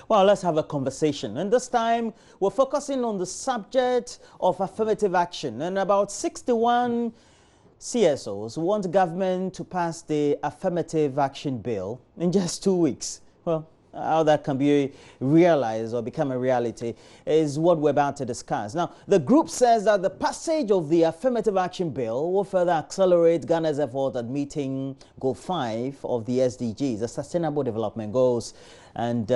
Well, let's have a conversation. And this time, we're focusing on the subject of affirmative action. And about 61 CSOs want government to pass the affirmative action bill in just 2 weeks. Well, how that can be realized or become a reality is what we're about to discuss. Now, the group says that the passage of the affirmative action bill will further accelerate Ghana's effort at meeting Goal 5 of the SDGs, the Sustainable Development Goals. And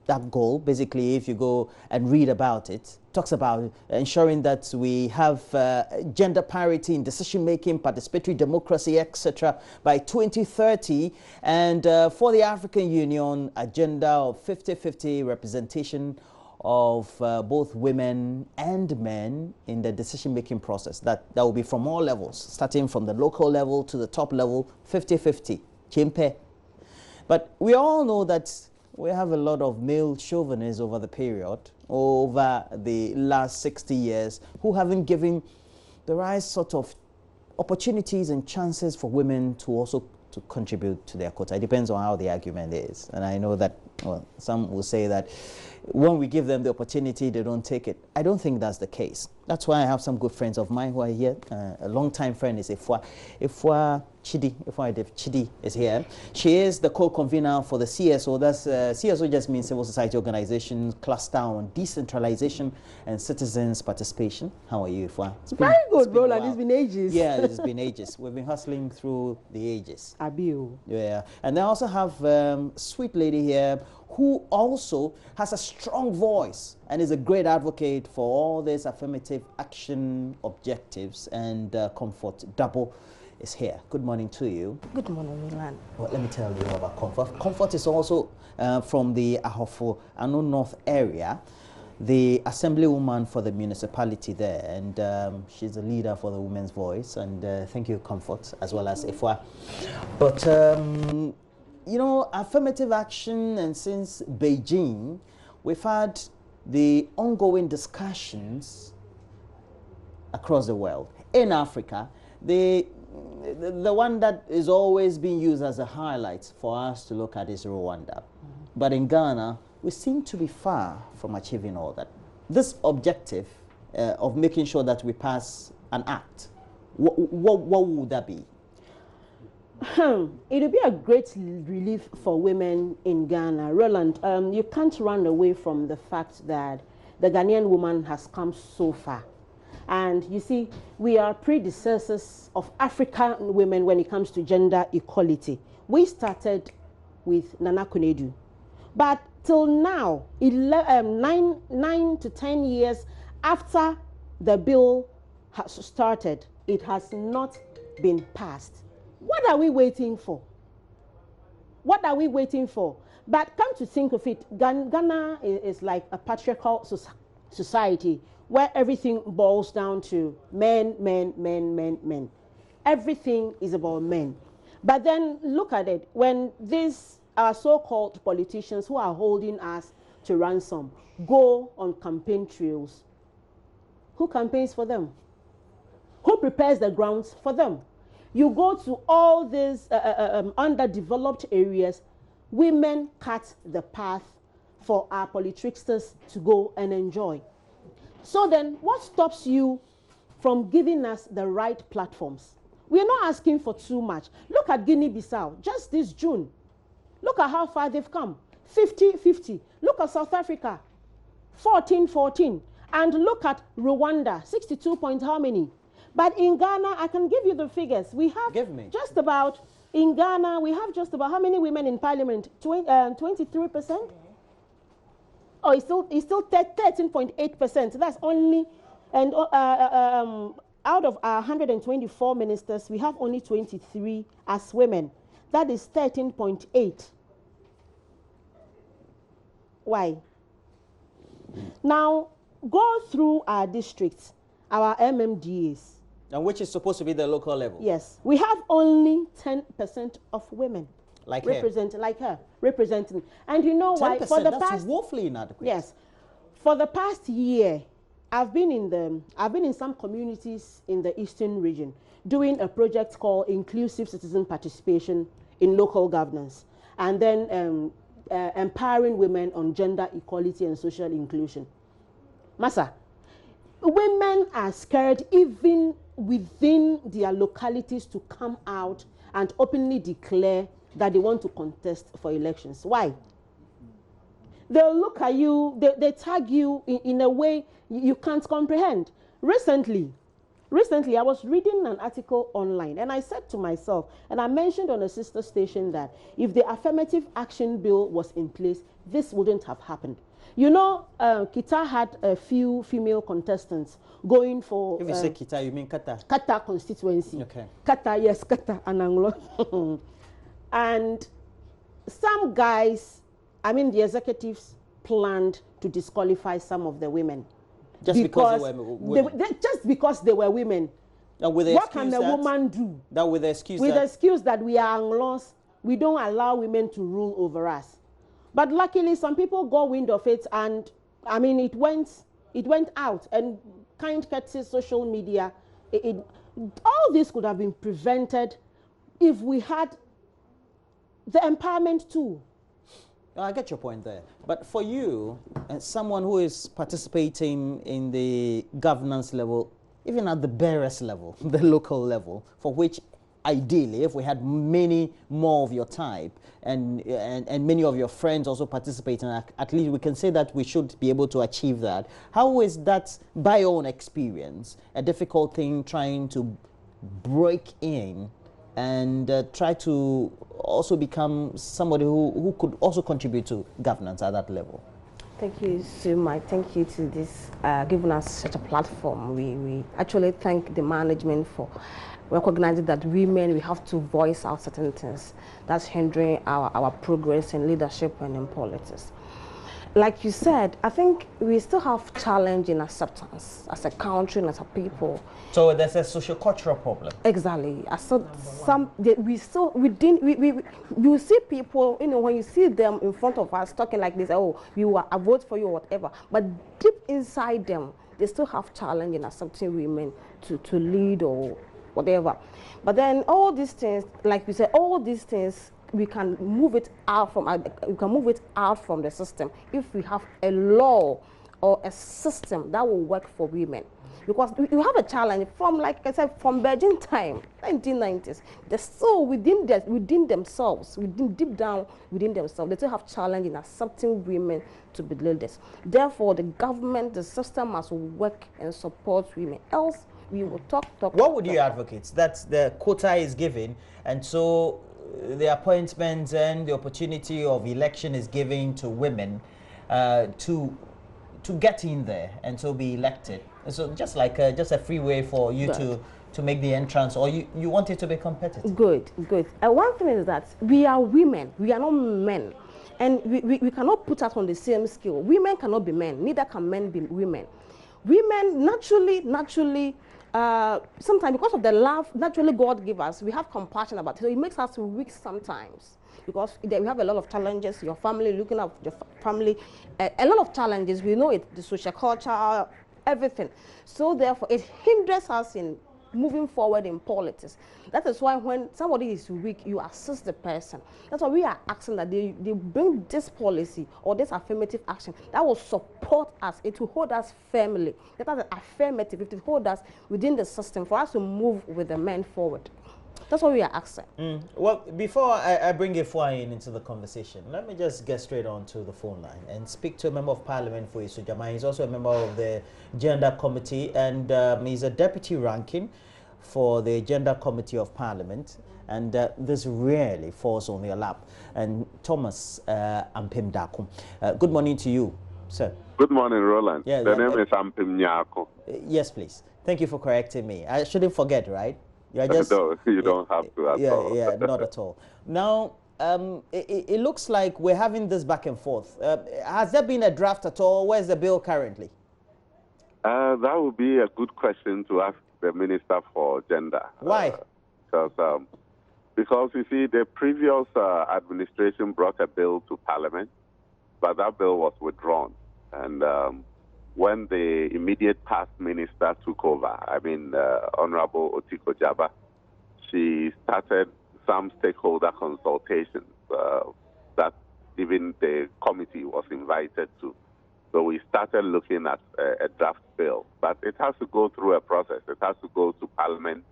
that goal, basically, if you go and read about it, talks about ensuring that we have gender parity in decision-making, participatory democracy, etc. by 2030, and for the African Union, agenda of 50-50 representation of both women and men in the decision-making process. That will be from all levels, starting from the local level to the top level, 50-50, chimpe. But we all know that we have a lot of male chauvinists over the period, over the last 60 years, who haven't given the right sort of opportunities and chances for women to also to contribute to their quota. It depends on how the argument is. And I know that, well, some will say that when we give them the opportunity, they don't take it. I don't think that's the case. That's why I have some good friends of mine who are here. A long-time friend is Ifwa Chidi is here. She is the co-convener for the CSO. That's CSO just means civil society organization, cluster on decentralization and citizens participation. How are you, Ifwa? Very good, Roland. It's been ages. Yeah, it's been ages. We've been hustling through the ages. Abiu. Yeah, and I also have a sweet lady here who also has a strong voice and is a great advocate for all these affirmative action objectives, and Comfort Double is here. Good morning to you. Good morning, Milan. Well, let me tell you about Comfort. Comfort is also from the Ahofo Ano North area, the assemblywoman for the municipality there, and she's a leader for the Women's Voice. And thank you, Comfort, as well as Ifwa. But you know, affirmative action, and since Beijing, we've had the ongoing discussions across the world. In Africa, the one that is always being used as a highlight for us to look at is Rwanda. But in Ghana, we seem to be far from achieving all that. This objective of making sure that we pass an act, what would that be? It would be a great relief for women in Ghana. Roland, you can't run away from the fact that the Ghanaian woman has come so far. And you see, we are predecessors of African women when it comes to gender equality. We started with Nana Konadu. But till now, 9 to 10 years after the bill has started, it has not been passed. What are we waiting for? What are we waiting for? But come to think of it, Ghana is like a patriarchal society where everything boils down to men, men, men, men, men. Everything is about men. But then look at it, when these so-called politicians who are holding us to ransom go on campaign trails, who campaigns for them? Who prepares the grounds for them? You go to all these underdeveloped areas, women cut the path for our politricksters to go and enjoy. So then what stops you from giving us the right platforms? We're not asking for too much. Look at Guinea-Bissau, just this June. Look at how far they've come, 50-50. Look at South Africa, 14-14. And look at Rwanda, 62 point how many? But in Ghana, I can give you the figures. We have just about, in Ghana, we have just about how many women in parliament? 23%? Oh, it's still 13.8%. That's only, and out of our 124 ministers, we have only 23 as women. That is 13.8. Why? Now, go through our districts, our MMDAs. And which is supposed to be the local level? Yes. We have only 10% of women representing. And you know why? For the that's woefully inadequate. Yes. For the past year, I've been in some communities in the eastern region doing a project called Inclusive Citizen Participation in Local Governance. And then empowering women on gender equality and social inclusion. Masa, women are scared even within their localities to come out and openly declare that they want to contest for elections. Why? They'll look at you, they tag you in a way you can't comprehend. Recently, I was reading an article online and I said to myself, and I mentioned on a sister station that if the affirmative action bill was in place, this wouldn't have happened. You know, Kita had a few female contestants going for... If you say Kita, you mean Kata? Kata constituency. Okay. Kata, yes, Kata, Ananglo. And some guys, I mean the executives, planned to disqualify some of the women. Just because they were women? Just because they were women. What can a woman do? That with the excuse with the excuse that we are Anglos, we don't allow women to rule over us. But luckily, some people got wind of it, and I mean, it went out. And kind courtesy social media, all this could have been prevented if we had the empowerment tool. I get your point there. But for you, as someone who is participating in the governance level, even at the barest level, the local level, for which ideally, if we had many more of your type and many of your friends also participating, at least we can say that we should be able to achieve that. How is that, by your own experience, a difficult thing trying to break in and try to also become somebody who could also contribute to governance at that level? Thank you so much. Thank you to this giving us such a platform. We actually thank the management for recognizing that women, we have to voice out certain things that's hindering our progress in leadership and in politics. Like you said, I think we still have challenge in acceptance as a country and as a people. So there's a socio-cultural problem. Exactly. I saw you see people, you know, when you see them in front of us talking like this, oh, I vote for you or whatever. But deep inside them, they still have challenge in accepting women to lead or whatever. But then all these things, like we said, all these things, we can move it out from the system if we have a law or a system that will work for women. Because you have a challenge from, like I said, from Beijing time, 1990s. They're still within themselves, deep down within themselves, they still have challenge in accepting women to be leaders. Therefore, the government, the system must work and support women. Else, we will talk. What would you advocate? That the quota is given, and so the appointments and the opportunity of election is given to women to get in there and so be elected. And so just like just a free way for you to make the entrance, or you want it to be competitive. Good. One thing is that we are women, we are not men. And we cannot put us on the same scale. Women cannot be men, neither can men be women. Women naturally, sometimes because of the love naturally God gives us, we have compassion about it. So it makes us weak sometimes because we have a lot of challenges. Your family, looking after your family, a lot of challenges. We know it, the social culture, everything. So therefore, it hinders us in moving forward in politics. That is why when somebody is weak, you assist the person. That's why we are asking that they bring this policy or this affirmative action that will support us. It will hold us firmly. That is affirmative. It will hold us within the system for us to move with the men forward. That's what we are asking. Well, before I bring Ifeanyi into the conversation, let me just get straight on to the phone line and speak to a member of parliament for Isujama. He's also a member of the Gender Committee, and he's a deputy ranking for the Gender Committee of Parliament, and this rarely falls on your lap. And Thomas Ampim Dakum. Good morning to you, sir. Good morning, Roland. Yeah, the name is Ampim Nyako. Yes, please. Thank you for correcting me. I shouldn't forget, right? No, you don't have to at all. Yeah, not at all. Now, it looks like we're having this back and forth. Has there been a draft at all? Where's the bill currently? That would be a good question to ask the Minister for Gender. Why? Because you see, the previous administration brought a bill to Parliament, but that bill was withdrawn. And when the immediate past minister took over, I mean, Honorable Otiko Jaba, she started some stakeholder consultations that, even the committee was invited to. So we started looking at a draft bill, but it has to go through a process. It has to go to Parliament,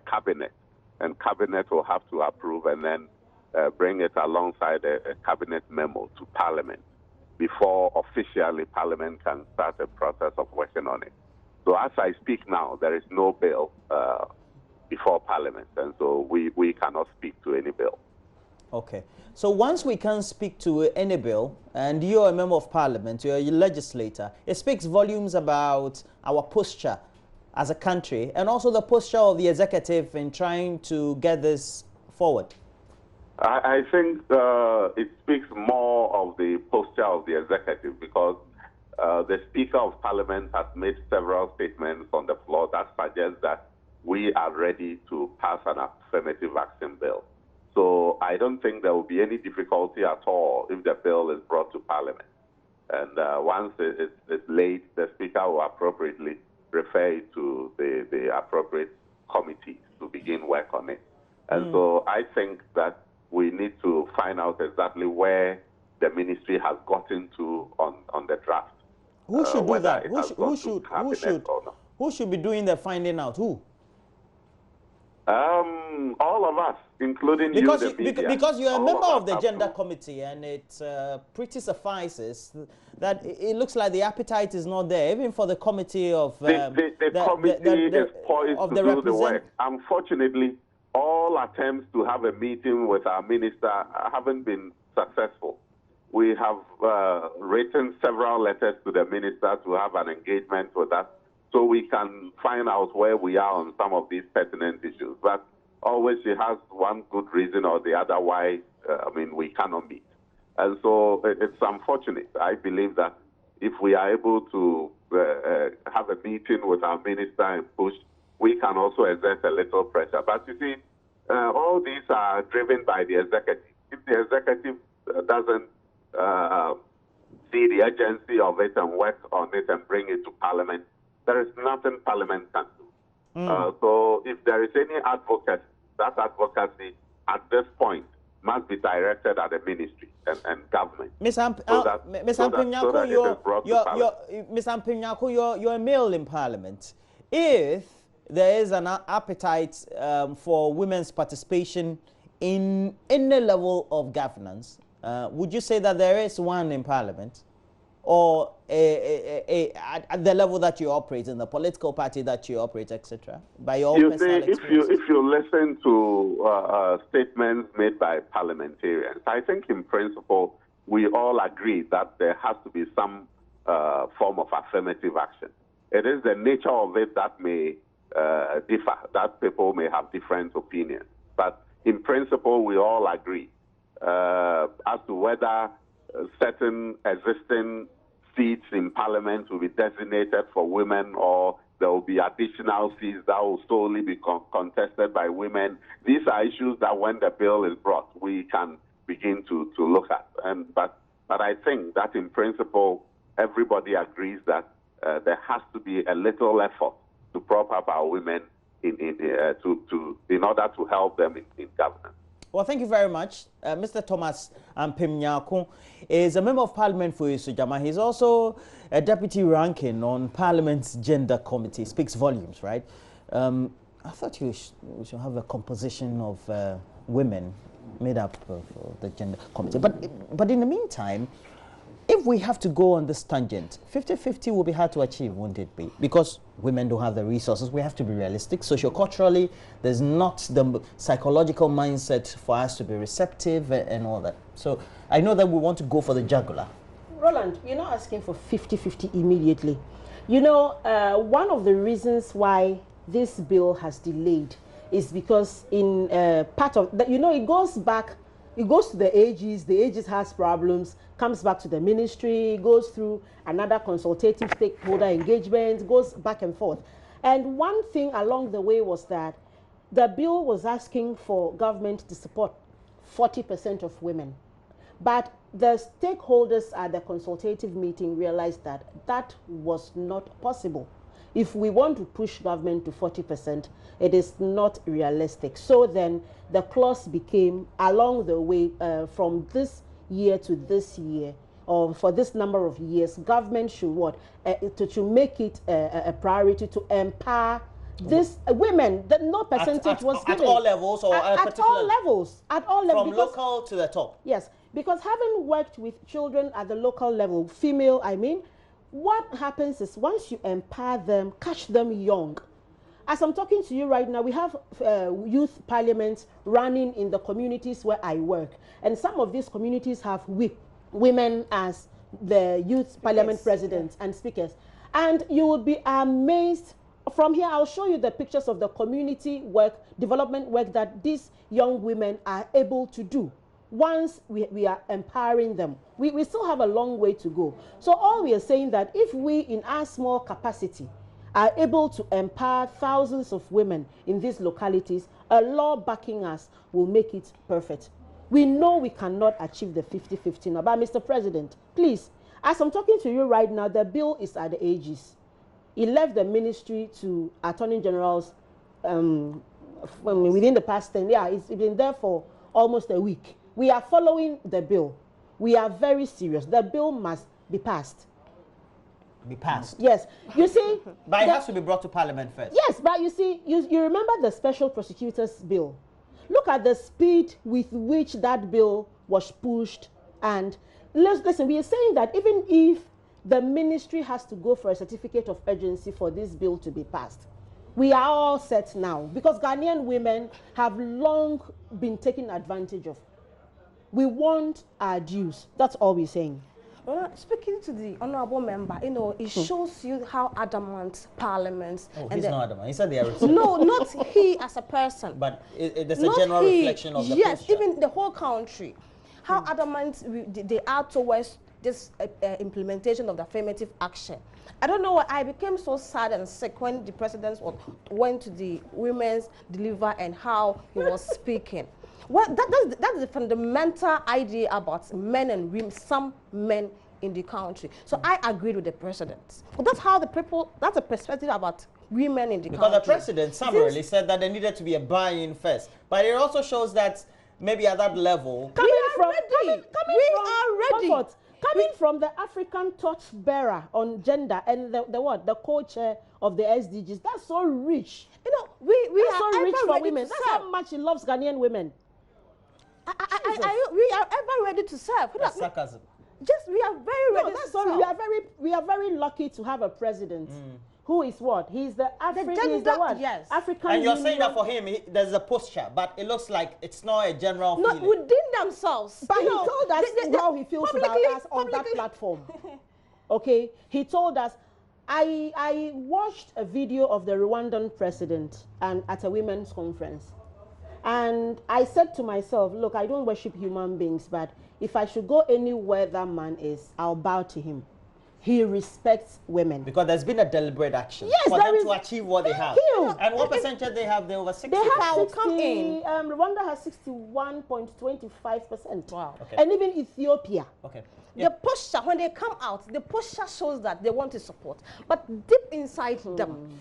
Cabinet, and Cabinet will have to approve and then bring it alongside a Cabinet memo to Parliament before officially Parliament can start a process of working on it. So as I speak now, there is no bill before Parliament, and so we cannot speak to any bill. Okay. So once we can speak to any bill, and you're a member of Parliament, you're a legislator, it speaks volumes about our posture as a country and also the posture of the executive in trying to get this forward. I think it speaks more of the posture of the executive because the Speaker of Parliament has made several statements on the floor that suggest that we are ready to pass an affirmative action bill. So I don't think there will be any difficulty at all if the bill is brought to Parliament. And once it's laid, the Speaker will appropriately refer it to the appropriate committees to begin work on it. And so I think that we need to find out exactly where the ministry has gotten to on the draft. Who should do that? Who should be doing the finding out? Who? All of us, including because you, the media. Because you're a member of the gender committee, and it pretty suffices that it looks like the appetite is not there, even for the committee of the committee is poised to do the work. Unfortunately, all attempts to have a meeting with our minister haven't been successful. We have written several letters to the minister to have an engagement with us so we can find out where we are on some of these pertinent issues. But always she has one good reason or the other why, we cannot meet. And so it's unfortunate. I believe that if we are able to have a meeting with our minister and push, we can also exert a little pressure. But you see, all these are driven by the executive. If the executive doesn't see the urgency of it and work on it and bring it to Parliament, there is nothing Parliament can do. So if there is any advocacy, that advocacy at this point must be directed at the ministry and government. Ms. Ampemnyako, you're a male in Parliament. If there is an appetite for women's participation in any level of governance, would you say that there is one in Parliament? Or at the level that you operate, in the political party that you operate, etc. By your own personal experience. If you listen to statements made by parliamentarians, I think in principle we all agree that there has to be some form of affirmative action. It is the nature of it that may differ, that people may have different opinions. But in principle, we all agree as to whether certain existing seats in Parliament will be designated for women or there will be additional seats that will solely be contested by women. These are issues that when the bill is brought, we can begin to look at. But I think that in principle, everybody agrees that there has to be a little effort to prop up our women in order to help them in governance. Well, thank you very much. Mr. Thomas Ampemnyako is a member of Parliament for Isujama. He's also a deputy ranking on Parliament's Gender Committee. Speaks volumes, right? I thought we should have a composition of women made up of the Gender Committee. But in the meantime, if we have to go on this tangent, 50-50 will be hard to achieve, won't it be? Because women don't have the resources. We have to be realistic. Socioculturally, there's not the psychological mindset for us to be receptive and all that. So I know that we want to go for the jugular. Roland, you're not asking for 50-50 immediately. You know, one of the reasons why this bill has delayed is because in part of that, you know, it goes to the AGs has problems, comes back to the ministry, goes through another consultative stakeholder engagement, goes back and forth. And one thing along the way was that the bill was asking for government to support 40% of women. But the stakeholders at the consultative meeting realized that that was not possible. If we want to push government to 40%, it is not realistic. So then the clause became, along the way, from this year to this year, or for this number of years, government should what? To make it a priority to empower these women. That no percentage was given. At all levels, or at all levels. At all levels. From local to the top. Yes, because having worked with children at the local level, female, I mean, what happens is once you empower them, catch them young. As I'm talking to you right now, we have youth parliaments running in the communities where I work. And some of these communities have women as the youth parliament presidents and speakers. And you would be amazed. From here, I'll show you the pictures of the community work, development work that these young women are able to do. Once we are empowering them, we still have a long way to go. So all we are saying that if we, in our small capacity, are able to empower thousands of women in these localities, a law backing us will make it perfect. We know we cannot achieve the 50-50 now, but Mr. President, please, as I'm talking to you right now, the bill is at the ages. It left the ministry to Attorney General's within the past 10 years. It's been there for almost a week. We are following the bill. We are very serious. The bill must be passed. Be passed. Yes. You see, but it has to be brought to Parliament first. Yes, but you see, you remember the Special Prosecutors Bill. Look at the speed with which that bill was pushed. And listen, we are saying that even if the ministry has to go for a certificate of urgency for this bill to be passed, we are all set now, because Ghanaian women have long been taken advantage of. We want our dues. That's all we're saying. Speaking to the honorable member, you know, it shows you how adamant parliaments. Oh, he's not adamant. He said they are. No, not he as a person. But there's a general reflection of the Yes, posture. even the whole country. How adamant they are towards this implementation of the affirmative action. I don't know why I became so sad and sick when the president went to the women's deliver and how he was speaking. Well, that's the fundamental idea about men and women, some men in the country. So I agreed with the president. But that's how the people, that's a perspective about women in the country. Because the president summarily said that there needed to be a buy-in first. But it also shows that maybe at that level, coming from the African torchbearer on gender and the co-chair of the SDGs, that's so rich. You know, we are so rich for women. That's how much he loves Ghanaian women. We are ever ready to serve. that's sarcasm. Just we are very ready to serve. We are very lucky to have a president who is what? He's the African. Yes. African. And you're saying that for him, there's a posture, but it looks like it's not a general feeling. Not within themselves. But he told us how he feels about us on that platform. Okay, he told us. I watched a video of the Rwandan president and at a women's conference. And I said to myself, look, I don't worship human beings, but if I should go anywhere that man is, I'll bow to him. He respects women. Because there's been a deliberate action for them to achieve what they have. And what percentage they have? They're over 60%. They have 60, Rwanda has 61.25%. Wow. Okay. And even Ethiopia. Okay. The posture, when they come out, the posture shows that they want to support. But deep inside them,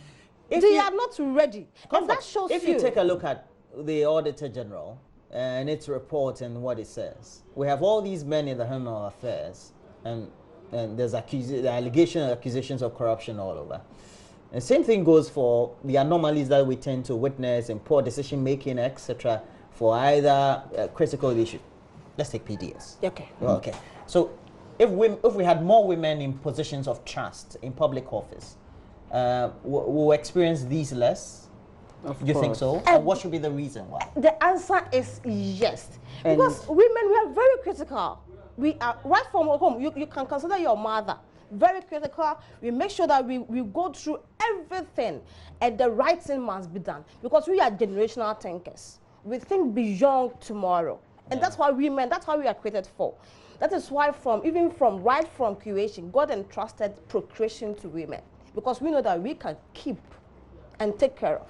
they are not ready. And that shows if you take a look at the Auditor General and its report and what it says, we have all these men in the Home Affairs, and there's accusations of corruption all over. And same thing goes for the anomalies that we tend to witness in poor decision making, etc., for either critical issues. Let's take PDS. Okay. Okay. So if we had more women in positions of trust in public office, we'll experience these less. You think so? And what should be the reason why? The answer is yes. Because women, we are very critical. We are right from home. You can consider your mother very critical. We make sure that we go through everything and the right thing must be done. Because we are generational thinkers. We think beyond tomorrow. And that's why women, that's how we are created for. That is why right from creation, God entrusted procreation to women. Because we know that we can keep and take care of.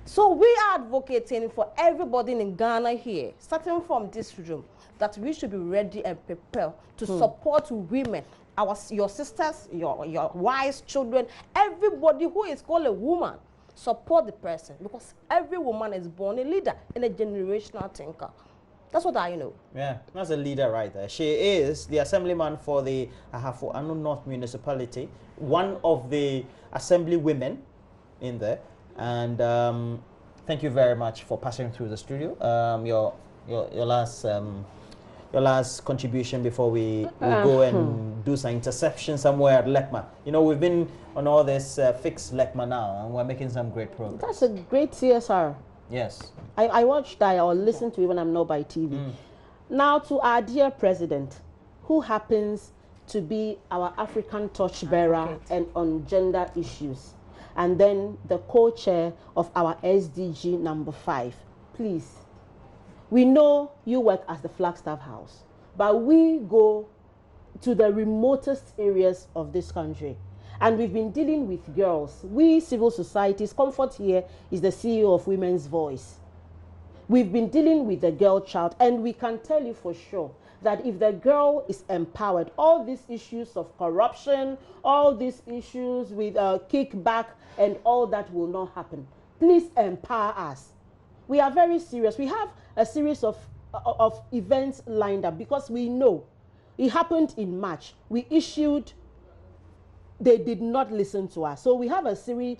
So we are advocating for everybody in Ghana here, starting from this room, that we should be ready and prepared to support women, your sisters, your wives, children, everybody who is called a woman, support the person, because every woman is born a leader and a generational thinker. That's what I know. Yeah, that's a leader right there. She is the assemblyman for the Ahafo-Ano North Municipality, one of the assembly women in there. And thank you very much for passing through the studio. Your last contribution before we go and do some interception somewhere at Lekma. You know, we've been on all this fixed Lekma now, and we're making some great progress. That's a great CSR. Yes. I watched that or listened to it when I'm not by TV. Now to our dear president, who happens to be our African torchbearer and on gender issues, and then the co-chair of our SDG number 5. Please, we know you work as the Flagstaff House, but we go to the remotest areas of this country. And we've been dealing with girls. We civil societies, Comfort here is the CEO of Women's Voice. We've been dealing with the girl child, and we can tell you for sure that if the girl is empowered, all these issues of corruption, all these issues with kickback and all that will not happen. Please empower us. We are very serious. We have a series of events lined up because we know it happened in March. We issued, they did not listen to us. So we have a series,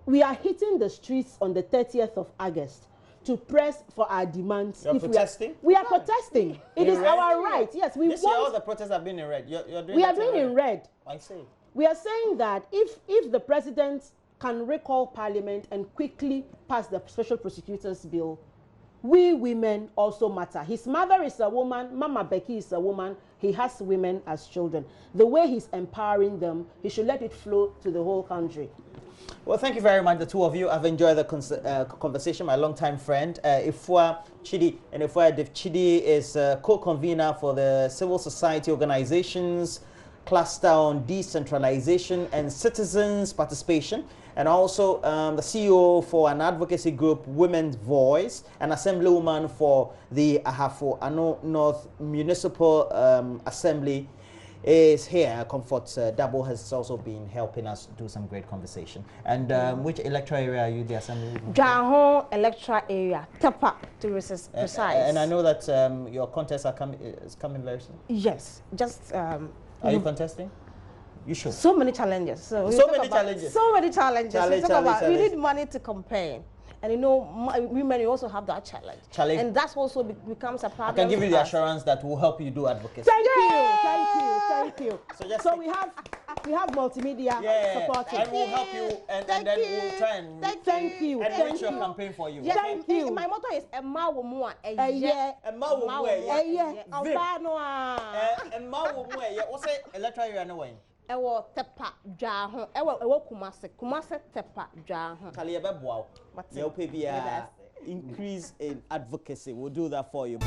we are hitting the streets on the 30th of August to press for our demands. You're protesting? We are protesting. It is our right. Yes, we this year all the protests have been in red. You're doing we are doing in red. I see. We are saying that if the president can recall parliament and quickly pass the special prosecutors bill, we women also matter. His mother is a woman, Mama Becky is a woman, he has women as children. The way he's empowering them, he should let it flow to the whole country. Well, thank you very much, the two of you. I've enjoyed the conversation. My longtime friend, Ifua Chidi. And Ifua Chidi is co-convener for the civil society organizations cluster on decentralization and citizens participation, and also the CEO for an advocacy group, Women's Voice, and assemblywoman for the Ahafo-Ano North Municipal Assembly is here. Comfort Dabo has also been helping us do some great conversation. And which electoral area are you the assembly? Jahon electoral area, Tepa to be precise. And I know that your contest is coming very soon. Yes, just. Are you contesting? You should. So many challenges. So many challenges. We need money to campaign. And you know, women, you also have that challenge. And that's also becomes a problem. I can give you the assurance that will help you do advocacy. Thank you. So we have multimedia supporting. And we'll help you, and then we'll try and thank you. Enrich your campaign for you. Yes, thank you. My motto is Emma Wumwa. What's it? Electoral area no way. Ewo Tepa Jahon. Ewo Kumase Tepa Jahon. Kaliyebe Boao. Increase in advocacy. We'll do that for you.